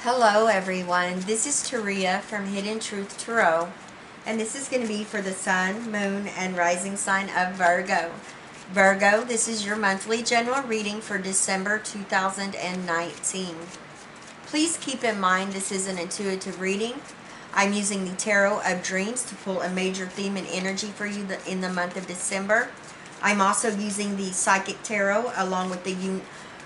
Hello everyone, this is Taria from Hidden Truth Tarot, and this is going to be for the Sun, Moon, and Rising sign of Virgo. Virgo, this is your monthly general reading for December 2019. Please keep in mind this is an intuitive reading. I'm using the Tarot of Dreams to pull a major theme and energy for you in the month of December. I'm also using the Psychic Tarot along with the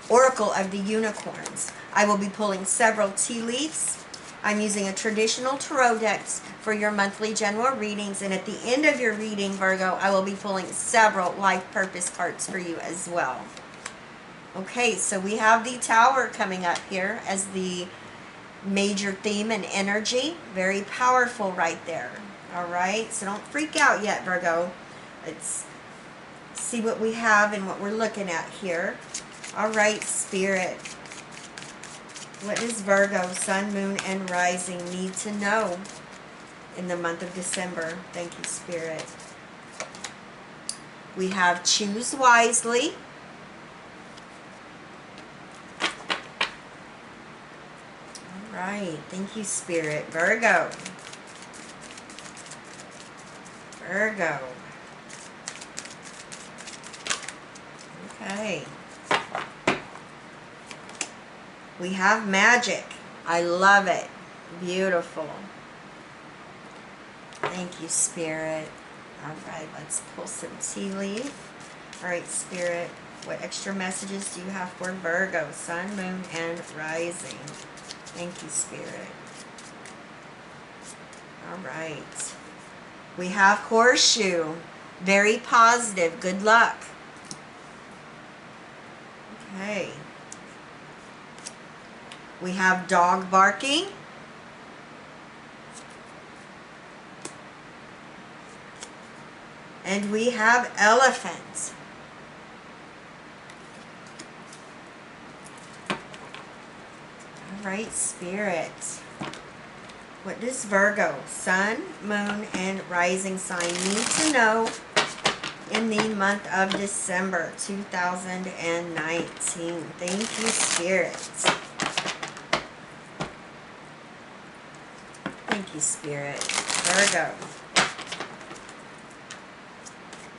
Oracle of the Unicorns. I will be pulling several tea leaves. I'm using a traditional tarot deck for your monthly general readings, and at the end of your reading, Virgo, I will be pulling several life purpose cards for you as well. Okay, so we have the Tower coming up here as the major theme and energy. Very powerful right there. All right, so don't freak out yet, Virgo. Let's see what we have and what we're looking at here. All right, Spirit. What does Virgo, Sun, Moon, and Rising need to know in the month of December? Thank you, Spirit. We have choose wisely. All right. Thank you, Spirit. Virgo. Virgo. Okay. We have magic. I love it. Beautiful. Thank you, Spirit. All right, let's pull some tea leaf. All right, Spirit, what extra messages do you have for Virgo, Sun, Moon, and Rising? Thank you, Spirit. All right. We have Horseshoe. Very positive. Good luck. Okay. We have dog barking. And we have elephant. All right, Spirit. What does Virgo, Sun, Moon, and Rising sign need to know in the month of December 2019? Thank you, Spirit. Thank you, Spirit. Virgo.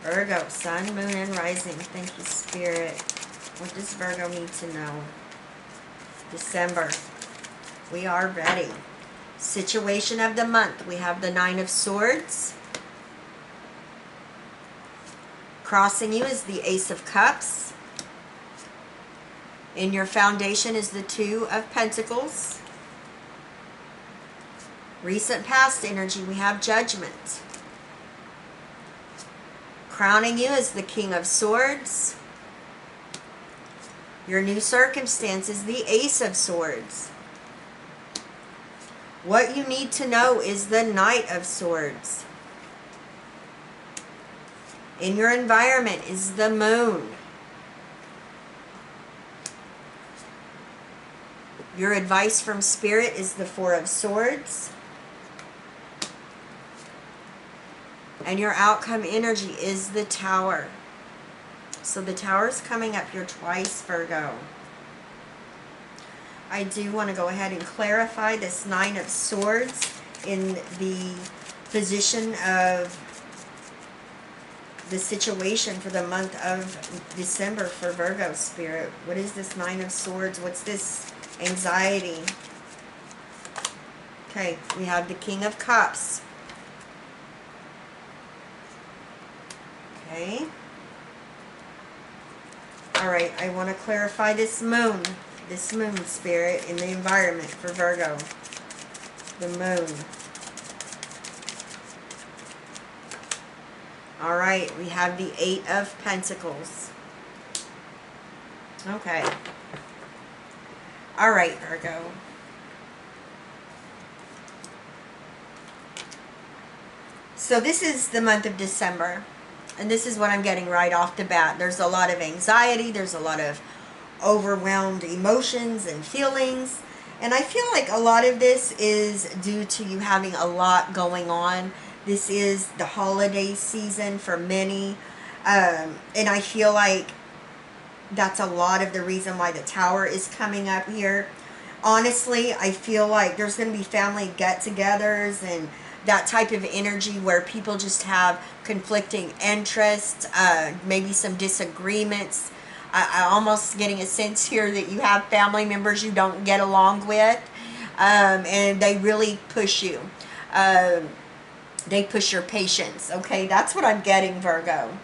Virgo, Sun, Moon, and Rising. Thank you, Spirit. What does Virgo need to know? December. We are ready. Situation of the month. We have the Nine of Swords. Crossing you is the Ace of Cups. In your foundation is the Two of Pentacles. Recent past energy, we have Judgment. Crowning you is the King of Swords. Your new circumstance is the Ace of Swords. What you need to know is the Knight of Swords. In your environment is the Moon. Your advice from Spirit is the Four of Swords. And your outcome energy is the Tower. So the Tower is coming up here twice, Virgo. I do want to go ahead and clarify this Nine of Swords in the position of the situation for the month of December for Virgo, Spirit. What is this Nine of Swords? What's this anxiety? Okay, we have the King of Cups. Okay. All right, I want to clarify this moon, Spirit, in the environment for Virgo. The Moon. All right, we have the Eight of Pentacles. Okay. All right, Virgo. So this is the month of December. And this is what I'm getting right off the bat. There's a lot of anxiety. There's a lot of overwhelmed emotions and feelings. And I feel like a lot of this is due to you having a lot going on. This is the holiday season for many. And I feel like that's a lot of the reason why the Tower is coming up here. honestly, I feel like there's going to be family get-togethers and that type of energy where people just have conflicting interests, maybe some disagreements. I almost getting a sense here that you have family members you don't get along with, and they really push you. They push your patience, okay? That's what I'm getting, Virgo.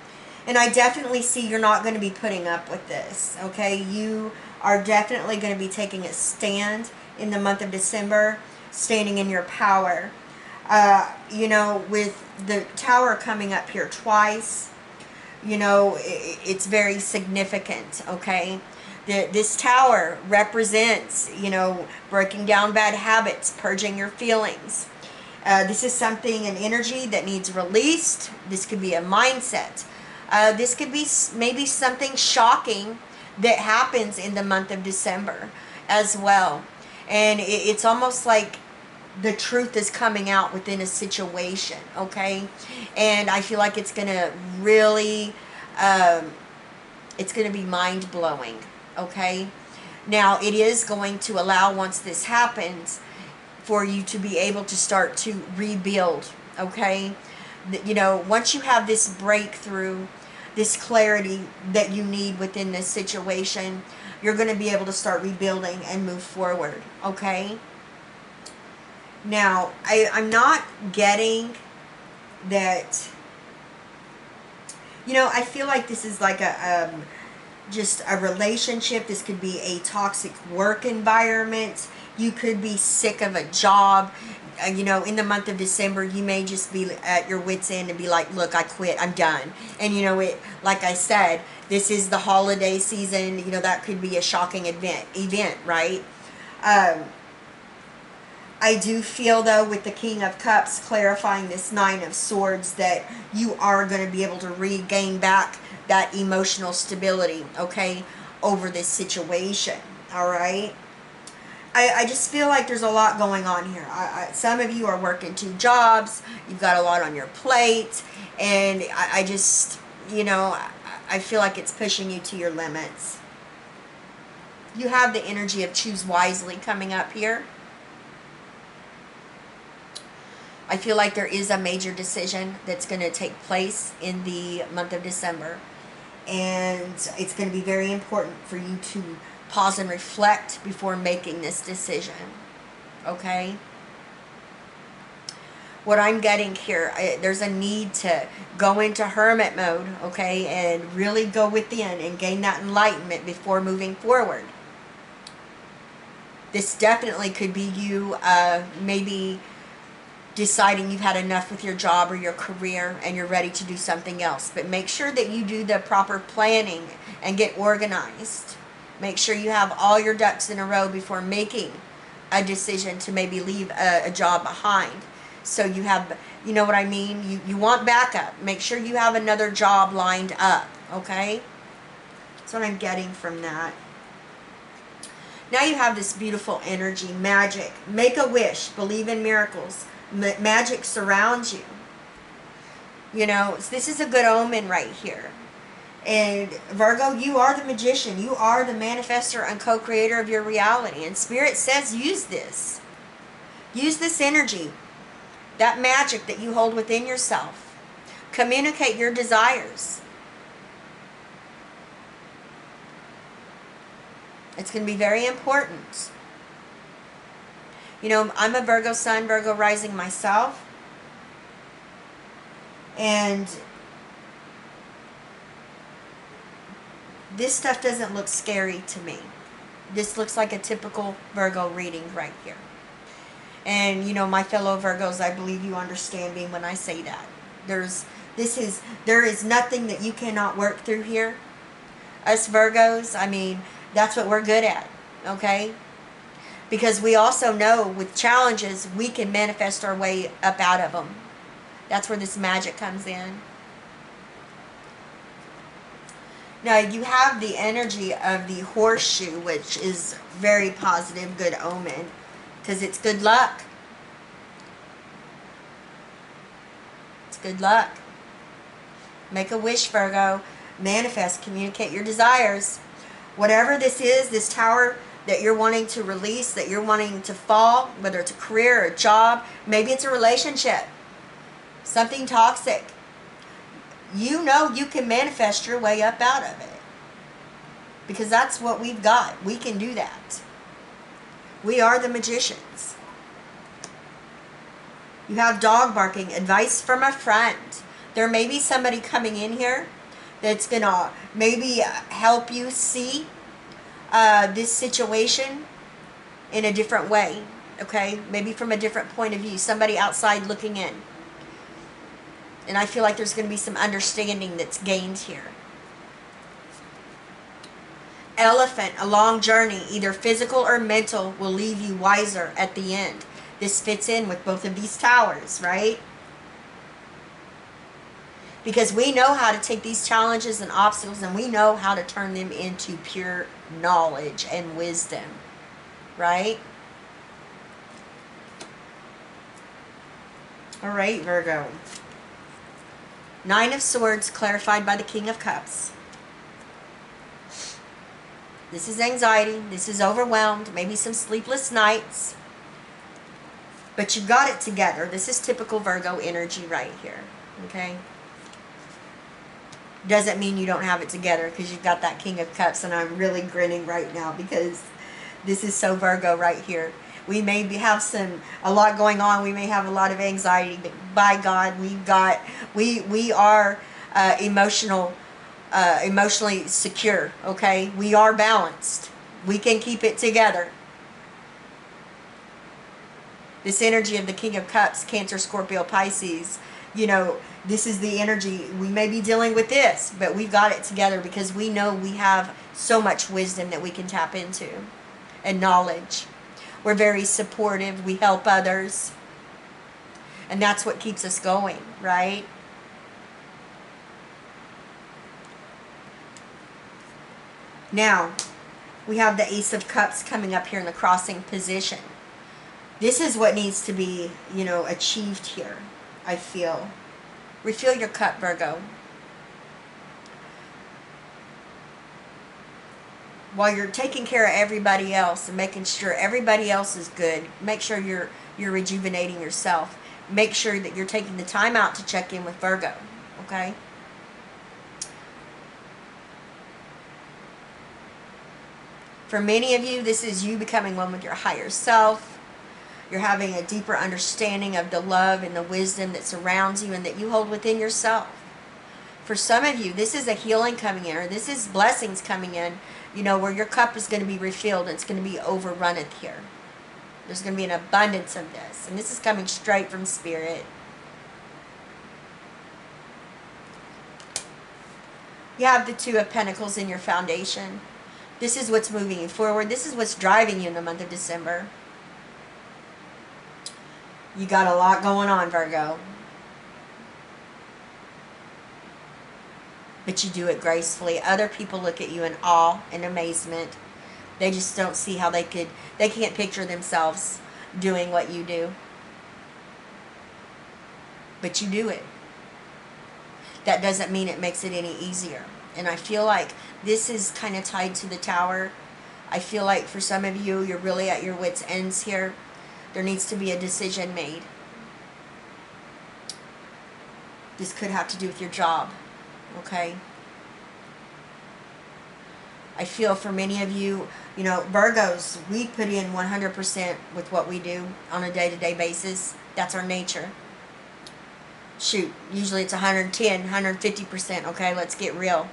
And I definitely see you're not going to be putting up with this, okay? You are definitely going to be taking a stand in the month of December, standing in your power. You know, with the tower coming up here twice, you know, it's very significant, okay? This tower represents, you know, breaking down bad habits, purging your feelings. This is something, an energy that needs released. This could be a mindset. This could be maybe something shocking that happens in the month of December as well. And it's almost like the truth is coming out within a situation, okay? And I feel like it's going to really, it's going to be mind-blowing, okay? Now, it is going to allow, once this happens, for you to be able to start to rebuild, okay? You know, once you have this breakthrough, this clarity that you need within this situation, you're going to be able to start rebuilding and move forward, okay? Now, I'm not getting that, you know, I feel like this is like a, just a relationship. This could be a toxic work environment. You could be sick of a job. You know, in the month of December, you may just be at your wit's end and be like, look, I quit, I'm done. And you know, it, like I said, this is the holiday season. You know, that could be a shocking event, right? I do feel, though, with the King of Cups clarifying this Nine of Swords, that you are going to be able to regain back that emotional stability, okay, over this situation, all right? I just feel like there's a lot going on here. Some of you are working 2 jobs. You've got a lot on your plate. And I just, you know, I feel like it's pushing you to your limits. You have the energy of choose wisely coming up here. I feel like there is a major decision that's going to take place in the month of December. And it's going to be very important for you to pause and reflect before making this decision. Okay? What I'm getting here, there's a need to go into hermit mode, okay, and really go within and gain that enlightenment before moving forward. This definitely could be you maybe deciding you've had enough with your job or your career and you're ready to do something else. But make sure that you do the proper planning and get organized. Make sure you have all your ducks in a row before making a decision to maybe leave a job behind. So you have, you know what I mean? You want backup. Make sure you have another job lined up, okay? That's what I'm getting from that. Now you have this beautiful energy, magic. Make a wish. Believe in miracles. Magic surrounds you. You know, this is a good omen right here. And Virgo, you are the magician. You are the manifestor and co-creator of your reality. And Spirit says use this. Use this energy. That magic that you hold within yourself. Communicate your desires. It's going to be very important. You know, I'm a Virgo sun, Virgo rising myself. And this stuff doesn't look scary to me. This looks like a typical Virgo reading right here. And, you know, my fellow Virgos, I believe you understand me when I say that. There is nothing that you cannot work through here. Us Virgos, I mean, that's what we're good at, okay? Because we also know with challenges, we can manifest our way up out of them. That's where this magic comes in. Now, you have the energy of the horseshoe, which is very positive, good omen, because it's good luck. It's good luck. Make a wish, Virgo. Manifest, communicate your desires. Whatever this is, this tower that you're wanting to release, that you're wanting to fall, whether it's a career or a job, maybe it's a relationship, something toxic. You know you can manifest your way up out of it. Because that's what we've got. We can do that. We are the magicians. You have dog barking, advice from a friend. There may be somebody coming in here that's going to maybe help you see this situation in a different way. Okay? Maybe from a different point of view. Somebody outside looking in. And I feel like there's going to be some understanding that's gained here. Elephant, a long journey, either physical or mental, will leave you wiser at the end. This fits in with both of these towers, right? Because we know how to take these challenges and obstacles and we know how to turn them into pure knowledge and wisdom, right? All right, Virgo. Nine of Swords clarified by the King of Cups. This is anxiety. This is overwhelmed. Maybe some sleepless nights. But you got it together. This is typical Virgo energy right here. Okay? Doesn't mean you don't have it together because you've got that King of Cups. And I'm really grinning right now because this is so Virgo right here. We may have a lot going on. We may have a lot of anxiety. But by God, we are emotionally secure, okay? We are balanced. We can keep it together. This energy of the King of Cups, Cancer, Scorpio, Pisces, you know, this is the energy. We may be dealing with this, but we've got it together because we know we have so much wisdom that we can tap into and knowledge. We're very supportive. We help others. And that's what keeps us going, right? Now, we have the Ace of Cups coming up here in the crossing position. This is what needs to be, you know, achieved here, I feel. Refill your cup, Virgo. While you're taking care of everybody else and making sure everybody else is good, make sure you're rejuvenating yourself. Make sure that you're taking the time out to check in with Virgo, okay? For many of you, this is you becoming one with your higher self. You're having a deeper understanding of the love and the wisdom that surrounds you and that you hold within yourself. For some of you, this is a healing coming in, or this is blessings coming in, you know, where your cup is going to be refilled and it's going to be overrunneth here. There's going to be an abundance of this. And this is coming straight from Spirit. You have the Two of Pentacles in your foundation. This is what's moving you forward. This is what's driving you in the month of December. You got a lot going on, Virgo. But you do it gracefully. Other people look at you in awe and amazement. They just don't see how they can't picture themselves doing what you do. But you do it. That doesn't mean it makes it any easier. And I feel like this is kind of tied to the Tower. I feel like for some of you, you're really at your wits' ends here. There needs to be a decision made. This could have to do with your job. Okay? I feel for many of you, you know, Virgos, we put in 100% with what we do on a day-to-day basis. That's our nature. Shoot, usually it's 110, 150%. Okay, let's get real.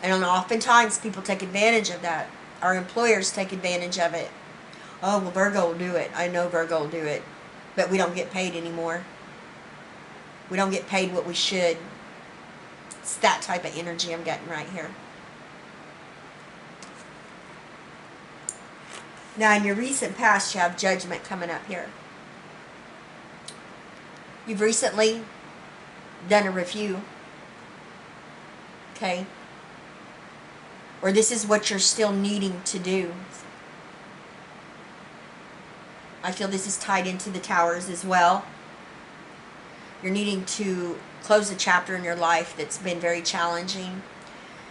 And oftentimes people take advantage of that. Our employers take advantage of it. Oh, well, Virgo will do it. I know Virgo will do it. But we don't get paid anymore. We don't get paid what we should. It's that type of energy I'm getting right here. Now, in your recent past, you have Judgment coming up here. You've recently done a review. Okay? Or this is what you're still needing to do. I feel this is tied into the Towers as well. You're needing to close a chapter in your life that's been very challenging.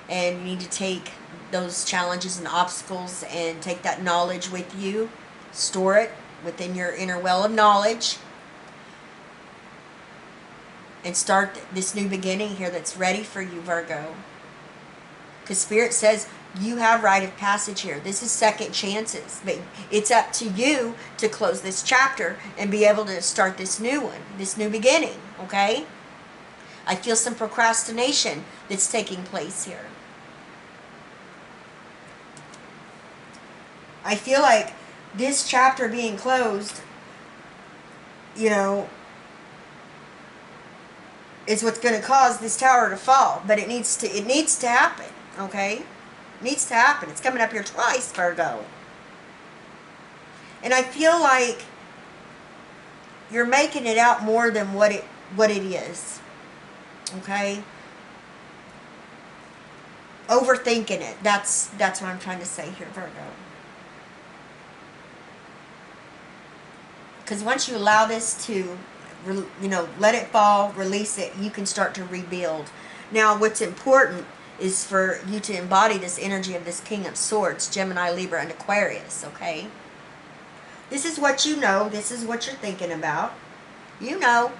And you need to take those challenges and obstacles and take that knowledge with you. Store it within your inner well of knowledge. And start this new beginning here that's ready for you, Virgo. Because Spirit says you have rite of passage here. This is second chances. But it's up to you to close this chapter and be able to start this new one, this new beginning, okay? I feel some procrastination that's taking place here. I feel like this chapter being closed, you know, is what's going to cause this tower to fall. But it needs to happen, okay? It needs to happen. It's coming up here twice, Virgo. And I feel like you're making it out more than what it is. Okay? Overthinking it. That's what I'm trying to say here, Virgo. Because once you allow this to, you know, let it fall, release it, you can start to rebuild. Now, what's important is for you to embody this energy of this King of Swords, Gemini, Libra, and Aquarius, okay? This is what you know. This is what you're thinking about. You know.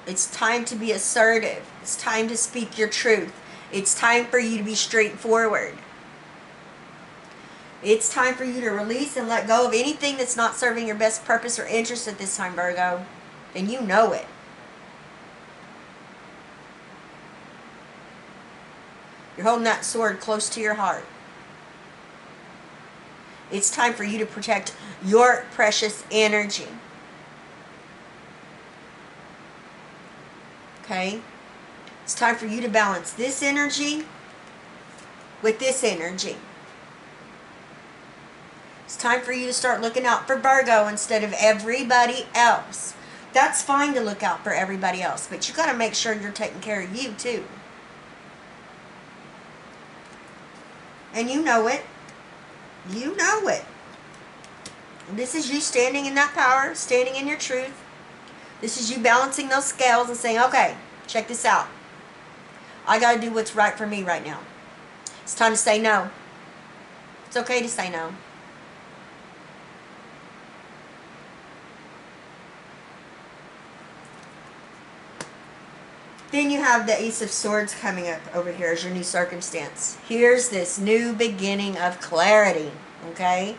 It's time to be assertive. It's time to speak your truth. It's time for you to be straightforward. It's time for you to release and let go of anything that's not serving your best purpose or interest at this time, Virgo. And you know it. You're holding that sword close to your heart. It's time for you to protect your precious energy. Okay? It's time for you to balance this energy with this energy. It's time for you to start looking out for Virgo instead of everybody else. That's fine to look out for everybody else, but you got to make sure you're taking care of you too. And you know it. You know it. This is you standing in that power, standing in your truth. This is you balancing those scales and saying, okay, check this out. I got to do what's right for me right now. It's time to say no. It's okay to say no. Then you have the Ace of Swords coming up over here as your new circumstance. Here's this new beginning of clarity, okay?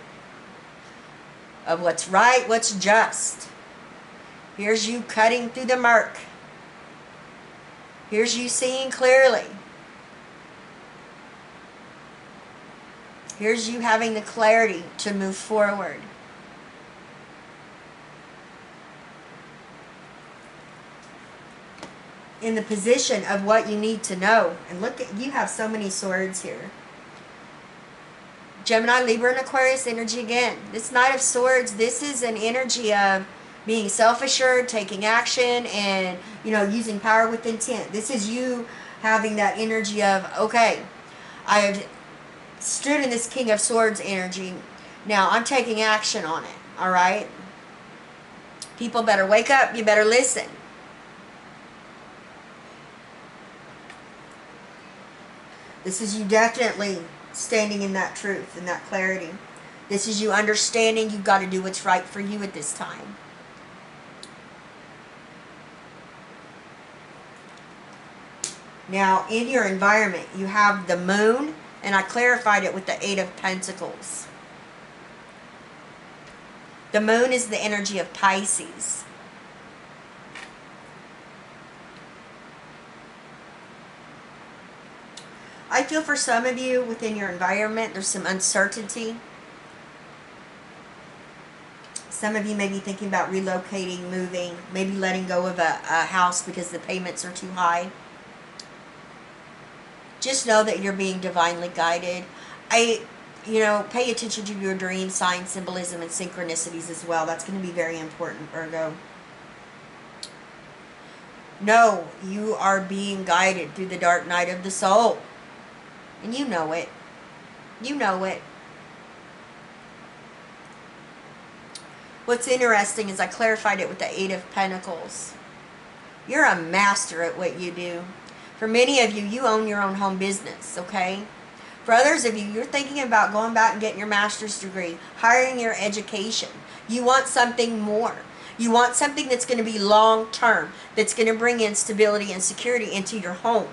Of what's right, what's just. Here's you cutting through the murk. Here's you seeing clearly. Here's you having the clarity to move forward. In the position of what you need to know. And look at, you have so many swords here. Gemini, Libra, and Aquarius energy again. This Knight of Swords, this is an energy of being self-assured, taking action, and, you know, using power with intent. This is you having that energy of, okay, I've stood in this King of Swords energy. Now I'm taking action on it, all right? People better wake up. You better listen. This is you definitely standing in that truth and that clarity. This is you understanding you've got to do what's right for you at this time. Now, in your environment, you have the Moon, and I clarified it with the Eight of Pentacles. The Moon is the energy of Pisces. I feel for some of you within your environment, there's some uncertainty. Some of you may be thinking about relocating, moving, maybe letting go of a house because the payments are too high. Just know that you're being divinely guided. Pay attention to your dream, sign, symbolism, and synchronicities as well. That's going to be very important, Virgo. No, you are being guided through the dark night of the soul. And you know it. You know it. What's interesting is I clarified it with the Eight of Pentacles. You're a master at what you do. For many of you, you own your own home business, okay? For others of you, you're thinking about going back and getting your master's degree, hiring your education. You want something more. You want something that's going to be long term, that's going to bring in stability and security into your home.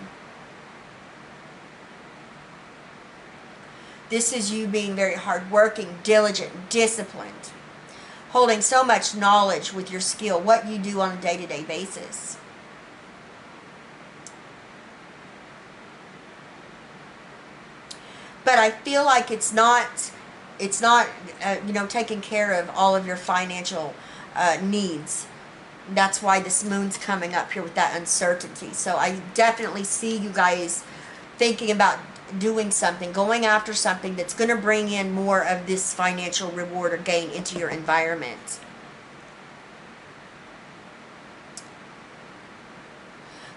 This is you being very hardworking, diligent, disciplined, holding so much knowledge with your skill, what you do on a day-to-day basis. But I feel like it's not taking care of all of your financial needs. That's why this moon's coming up here with that uncertainty. So I definitely see you guys thinking about doing something, going after something that's going to bring in more of this financial reward or gain into your environment.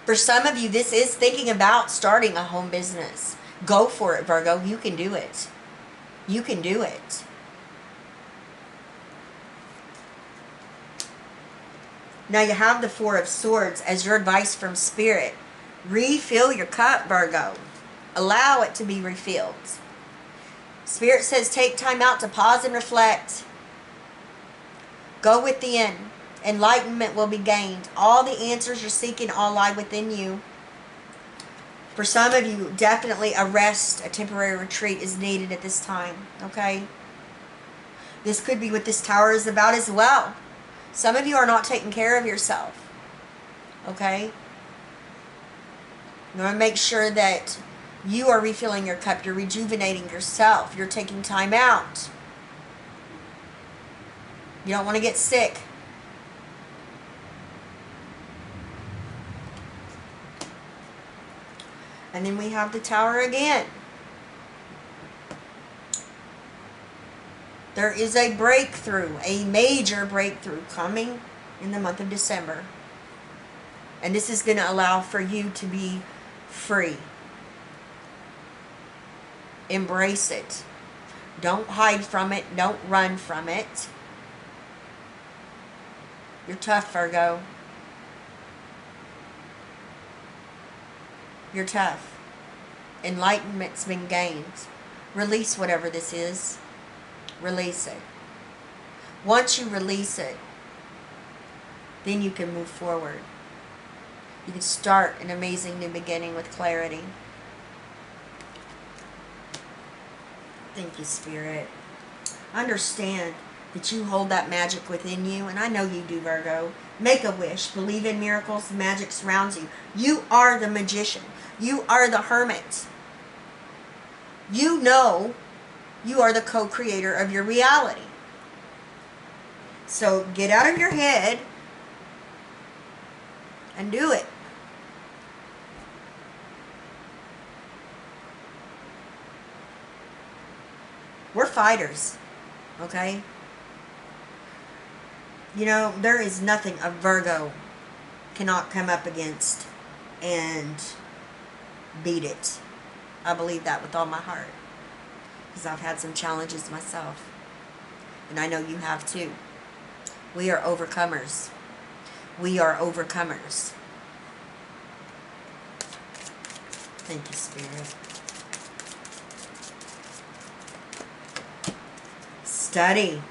For some of you, this is thinking about starting a home business. Go for it, Virgo. You can do it. You can do it. Now you have the Four of Swords as your advice from Spirit. Refill your cup, Virgo. Allow it to be refilled. Spirit says take time out to pause and reflect. Go within. Enlightenment will be gained. All the answers you're seeking all lie within you. For some of you, definitely a rest, a temporary retreat is needed at this time, okay? This could be what this tower is about as well. Some of you are not taking care of yourself, okay? You want to make sure that you are refilling your cup. You're rejuvenating yourself. You're taking time out. You don't want to get sick. And then we have the Tower again. There is a breakthrough, a major breakthrough coming in the month of December. And this is going to allow for you to be free. Embrace it. Don't hide from it. Don't run from it. You're tough, Virgo. You're tough. Enlightenment's been gained. Release whatever this is. Release it. Once you release it, then you can move forward. You can start an amazing new beginning with clarity. Thank you, Spirit. Understand that you hold that magic within you, and I know you do, Virgo. Make a wish. Believe in miracles. Magic surrounds you. You are the magician. You are the hermit. You know you are the co-creator of your reality. So get out of your head and do it. We're fighters, okay? You know, there is nothing a Virgo cannot come up against and beat it. I believe that with all my heart, because I've had some challenges myself, and I know you have too. We are overcomers. We are overcomers. Thank you, Spirit. Study.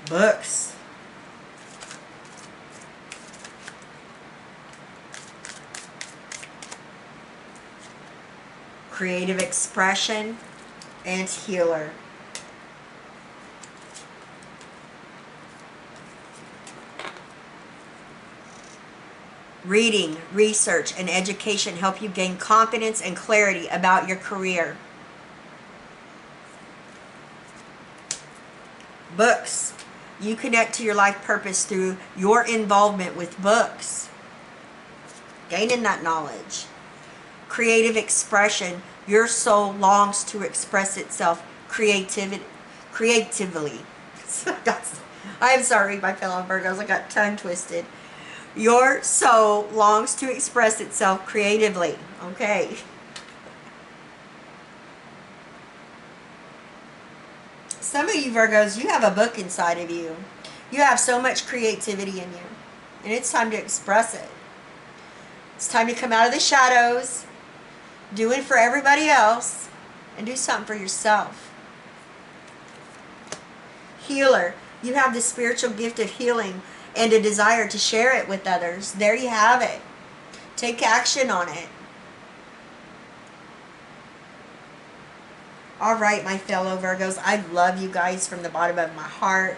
Books. Creative expression and healer. Reading, research, and education help you gain confidence and clarity about your career. Books. You connect to your life purpose through your involvement with books. Gaining that knowledge. Creative expression. Your soul longs to express itself creatively. I'm sorry, my fellow Virgos, I got tongue twisted. Your soul longs to express itself creatively. Okay. Some of you Virgos, you have a book inside of you. You have so much creativity in you, and it's time to express it. It's time to come out of the shadows, do it for everybody else, and do something for yourself. Healer, you have the spiritual gift of healing and a desire to share it with others. There you have it. Take action on it. All right, my fellow Virgos, I love you guys from the bottom of my heart.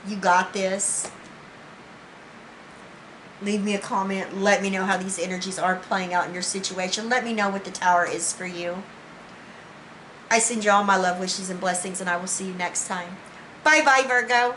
You got this. Leave me a comment. Let me know how these energies are playing out in your situation. Let me know what the Tower is for you. I send you all my love, wishes, and blessings, and I will see you next time. Bye-bye, Virgo.